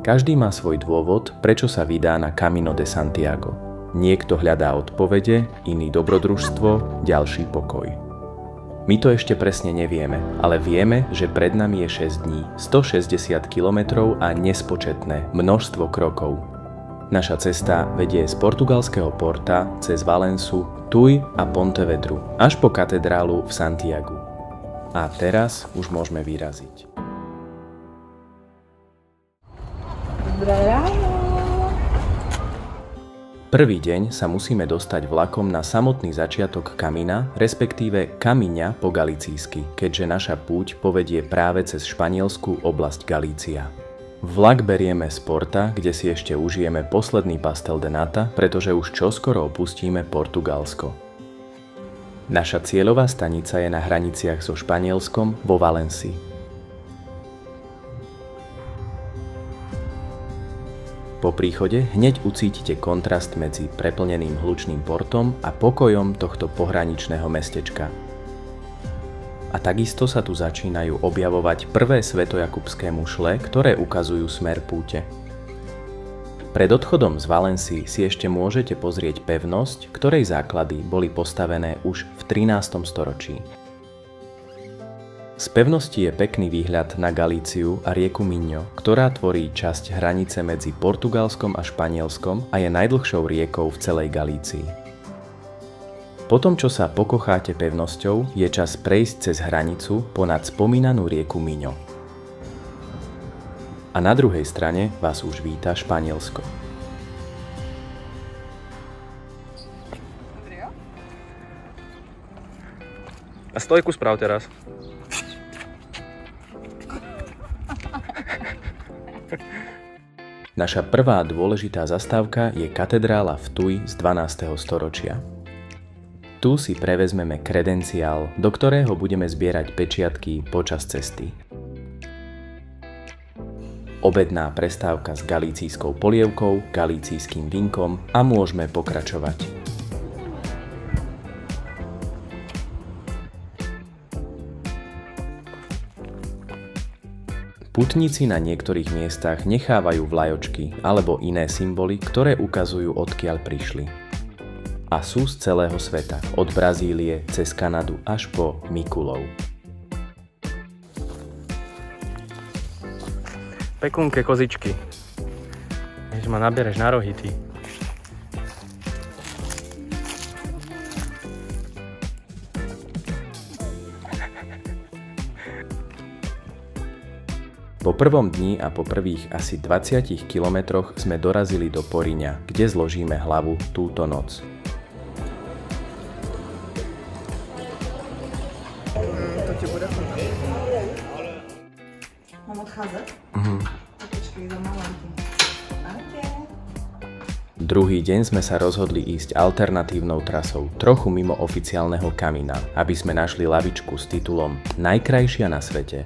Každý má svoj dôvod, prečo sa vydá na Camino de Santiago. Niekto hľadá odpovede, iný dobrodružstvo, ďalší pokoj. My to ešte presne nevieme, ale vieme, že pred nami je 6 dní, 160 kilometrov a nespočetné množstvo krokov. Naša cesta vedie z portugalského Porta cez Valensu, Tui a Pontevedru až po katedrálu v Santiagu. A teraz už môžeme vyraziť. Prvý deň sa musíme dostať vlakom na samotný začiatok Camina, respektíve Camiña po galicísky, keďže naša púť povedie práve cez španielskú oblasť Galícia. Vlak berieme z Porta, kde si ešte užijeme posledný pastel de nata, pretože už čoskoro opustíme Portugalsko. Naša cieľová stanica je na hraniciach so Španielskom vo Valencii. Po príchode hneď ucítite kontrast medzi preplneným hlučným portom a pokojom tohto pohraničného mestečka. A takisto sa tu začínajú objavovať prvé svetojakubské mušle, ktoré ukazujú smer púte. Pred odchodom z Valencie si ešte môžete pozrieť pevnosť, ktorej základy boli postavené už v 13. storočí. Z pevnosti je pekný výhľad na Galíciu a rieku Miño, ktorá tvorí časť hranice medzi Portugalskom a Španielskom a je najdlhšou riekou v celej Galícii. Potom, čo sa pokocháte pevnosťou, je čas prejsť cez hranicu ponad spomínanú rieku Miño. A na druhej strane vás už víta Španielsko. A stojku sprav teraz. Naša prvá dôležitá zastávka je katedrála v Tui z 12. storočia. Tu si prevezmeme kredenciál, do ktorého budeme zbierať pečiatky počas cesty. Obedná prestávka s galícijskou polievkou, galícijským vínkom a môžeme pokračovať. Putníci na niektorých miestach nechávajú vlajočky alebo iné symboly, ktoré ukazujú, odkiaľ prišli. A sú z celého sveta, od Brazílie cez Kanadu až po Mikulov. Pekunke kozičky. Než ma nabereš na rohy, ty. Po prvom dni a po prvých asi 20 kilometroch sme dorazili do Poriňa, kde zložíme hlavu túto noc. To ti bude chutnať. Mám odcházať? Počkej za malenky. Druhý deň sme sa rozhodli ísť alternatívnou trasou, trochu mimo oficiálneho Camina, aby sme našli lavičku s titulom Najkrajšia na svete.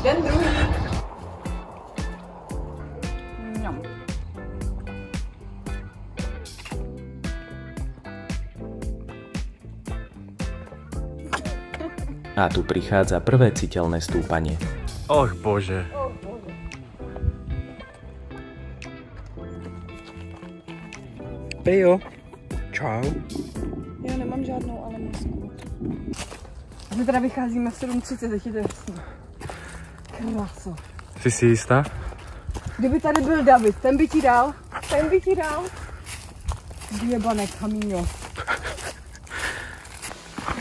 Den druhý. Ňam. A tu prichádza prvé citeľné stúpanie. Och bože. Pejo. Čau. Já nemám žádnou, ale musím. My teda vycházíme v 7:30, teď je to jasný. Kraso. Jsi si jistá? Kdyby tady byl David, ten by ti dal. Zjebané Camino.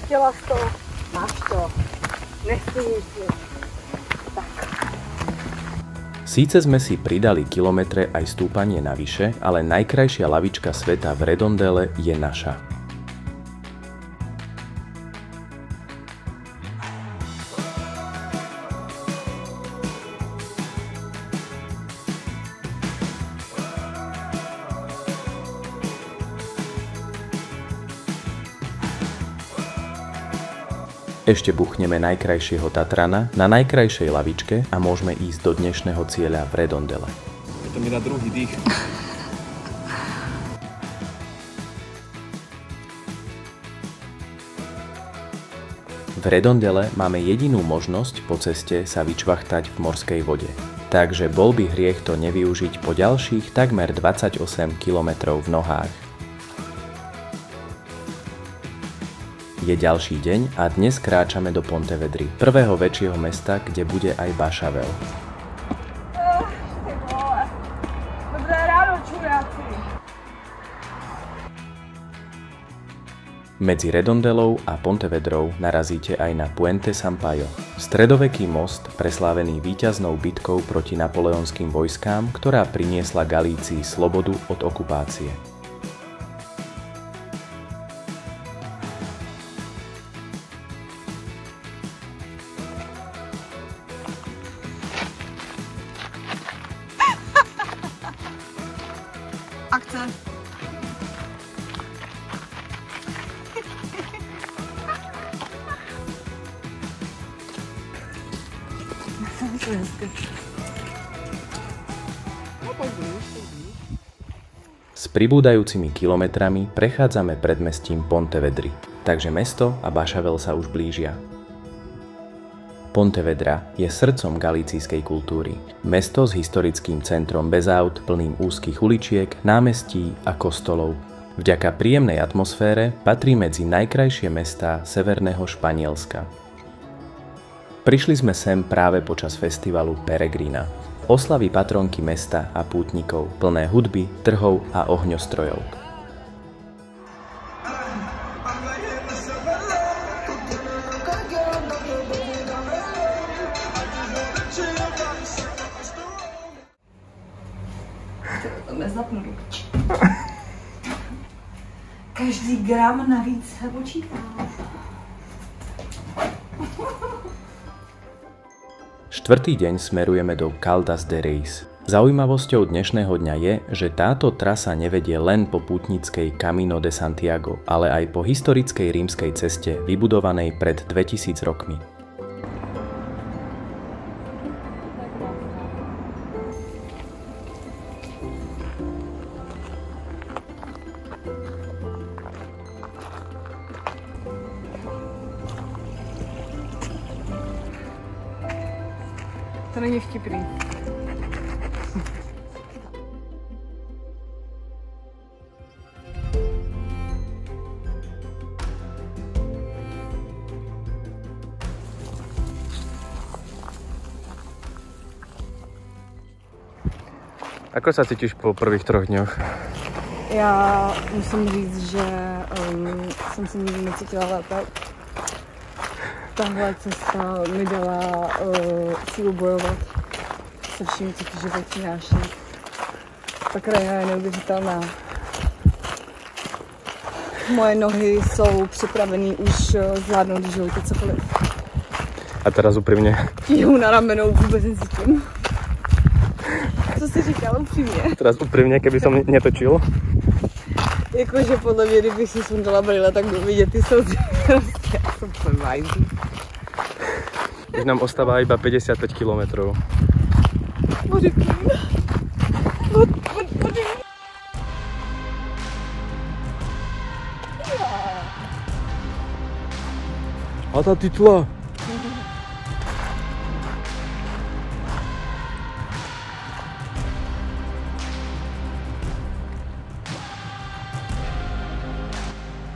Chtěla jsi to, máš to. Nestýni si. Síce sme si pridali kilometre aj stúpanie navyše, ale najkrajšia lavička sveta v Redondele je naša. Ešte buchneme najkrajšieho Tatrana na najkrajšej lavičke a môžeme ísť do dnešného cieľa v Redondele. To mi dá druhý dých. V Redondele máme jedinú možnosť po ceste sa vyčvachtať v morskej vode. Takže bol by hriech to nevyužiť po ďalších takmer 28 km v nohách. Je ďalší deň a dnes kráčame do Pontevedry, prvého väčšieho mesta, kde bude aj Bašavel. Dobré ráno, čuráci. Medzi Redondelou a Pontevedrou narazíte aj na Puente Sampaio, stredoveký most preslávený víťaznou bitkou proti napoleonským vojskám, ktorá priniesla Galícii slobodu od okupácie. Akce. S pribúdajúcimi kilometrami prechádzame predmestím Pontevedry, takže mesto a Bašavel sa už blížia. Pontevedra je srdcom galícijskej kultúry. Mesto s historickým centrom bez aut, plným úzkych uličiek, námestí a kostolov. Vďaka príjemnej atmosfére patrí medzi najkrajšie mestá severného Španielska. Prišli sme sem práve počas festivalu Peregrina, oslavy patronky mesta a pútnikov, plné hudby, trhov a ohňostrojov. Nezapnu. Každý gram navíc se počítá. Štvrtý deň smerujeme do Caldas de Reis. Zaujímavosťou dnešného dňa je, že táto trasa nevedie len po pútnickej Camino de Santiago, ale aj po historickej rímskej ceste vybudovanej pred 2000 rokmi. To není vtipný. Ako sa cítiš po prvých 3 dňoch? Já musím říct, že jsem se nikdy necítila lépe. Tahle cesta mi dala sílu bojovat se vším, co to život přináší. Ta krajina je neuvěřitelná. Moje nohy jsou připravený už zvládnout v životě cokoliv. A teraz úprimne? Tíhu na ramenou vůbec necítím. Co jsi říkal upřímně? Teraz úprimne, keby som netočil? Jakože podle mě, kdybych si sundala brýle, tak budu vidět ty slzy. Já jsem podvajzí. Už nám ostáva iba 55 km. A tá titula?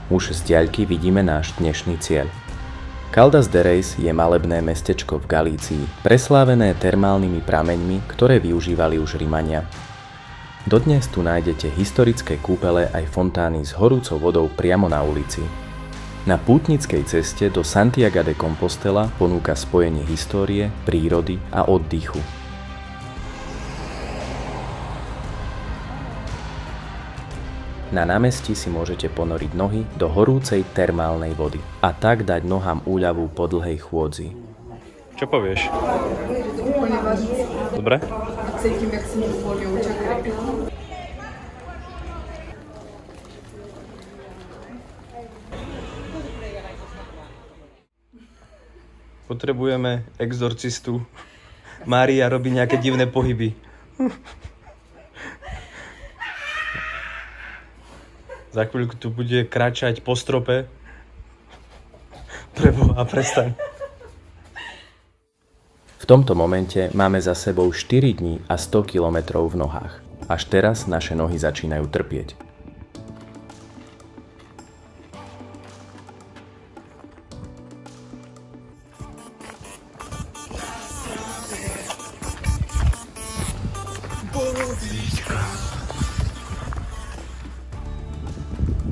Už z diaľky vidíme náš dnešný cieľ. Caldas de Reis je malebné mestečko v Galícii, preslávené termálnymi prameňmi, ktoré využívali už Rimania. Dodnes tu nájdete historické kúpele aj fontány s horúcou vodou priamo na ulici. Na pútnickej ceste do Santiago de Compostela ponúka spojenie histórie, prírody a oddychu. Na námestí si môžete ponoriť nohy do horúcej termálnej vody a tak dať nohám úľavu po dlhej chôdzi. Čo povieš? Úplně vaří. Dobre? A cítím, jak si mi uvolňují čakry. Potrebujeme exorcistu. Mária robí nejaké divné pohyby. Za chvíľku tu bude kráčať po strope. Preboha, prestaň. V tomto momente máme za sebou 4 dní a 100 kilometrov v nohách. Až teraz naše nohy začínajú trpieť.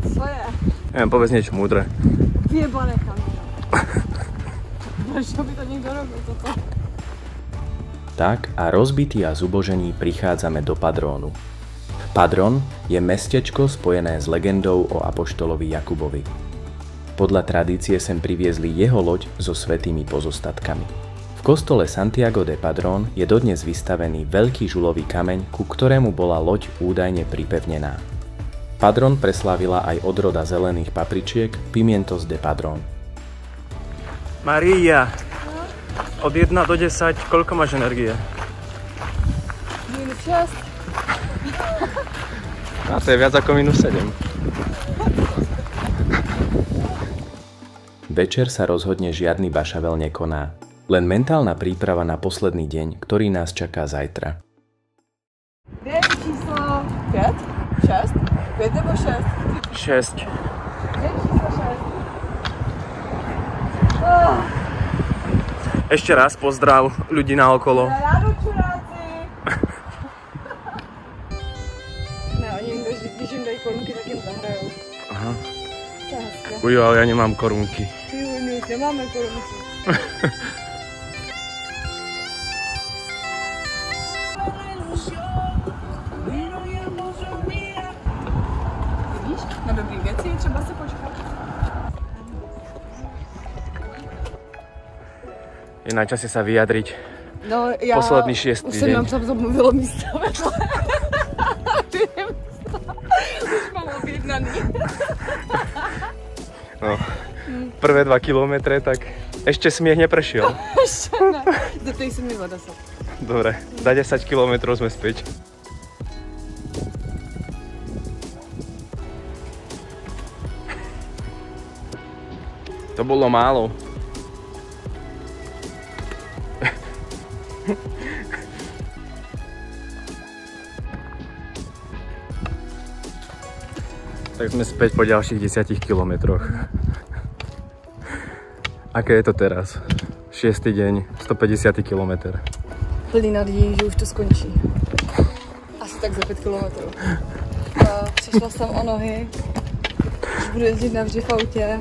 Co je? Neviem, povedz niečo múdre. Vyjebané kameno. Prečo by to niekto robil toto? Tak a rozbití a zubožení prichádzame do Padrónu. Padrón je mestečko spojené s legendou o apoštolovi Jakubovi. Podľa tradície sem priviezli jeho loď so svätými pozostatkami. V kostole Santiago de Padrón je dodnes vystavený veľký žulový kameň, ku ktorému bola loď údajne pripevnená. Padrón preslávila aj odroda zelených papričiek Pimientos de Padrón. Maria, od 1 do 10, koľko máš energie? Minus 6. A to je viac ako minus 7. Večer sa rozhodne žiadny bašavel nekoná. Len mentálna príprava na posledný deň, ktorý nás čaká zajtra. Kde je číslo 5? 6? 5 nebo 6? 6. Kde je číslo 6? Ešte raz pozdrav ľudí naokolo. Ráno čuráci! Ne, oni když jim dají korunky, tak jim zahrajou. Aha. Tak, Ujo, ale ja nemám korunky. ty už nemáme korunky. Vidíš? Na dobrý věci je třeba se počkat. Je na čase sa vyjadriť. No, já Posledný 6. už jsem nám tam zamluvilo místo vedle. Už mám objednaný. No, prvé 2 kilometre, tak ešte smiech neprešiel. Ještě ne. Zeptej se mi za 10. Dobre, za 10 kilometrov sme späť. To bolo málo. Tak sme späť po ďalších 10 kilometroch. Aké je to teraz? 6. deň, 150 kilometr. Plný nadějí, že už to skončí. Asi tak za 5 kilometrů. Přišla jsem o nohy, už budu jezdit navždy v autě.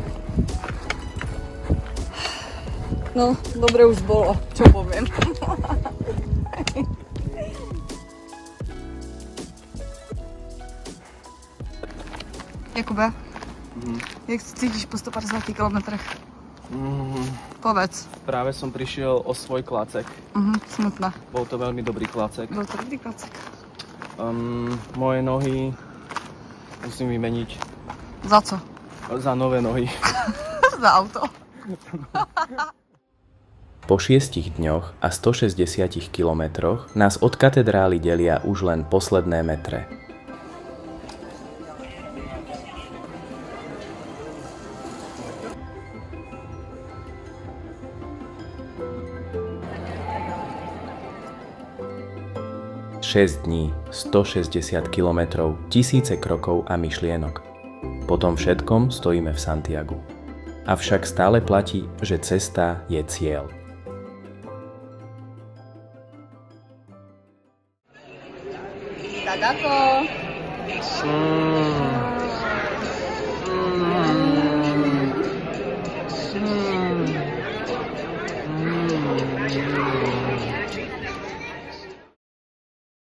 No, dobré už bolo, čo poviem. Jakube, jak se cítíš po 150 kilometrech? Povedz. Práve som prišiel o svoj klacek. Smutné. Bol to veľmi dobrý klacek. Byl to dobrý klacek. Moje nohy musím vymeniť Za co? za nové nohy. Za auto. Po 6 dňoch a 160 kilometroch nás od katedrály delia už len posledné metre. Šesť dní, 160 kilometrov, tisíce krokov a myšlienok. Po tom všetkom stojíme v Santiagu. Avšak stále platí, že cesta je cieľ. Tak ako?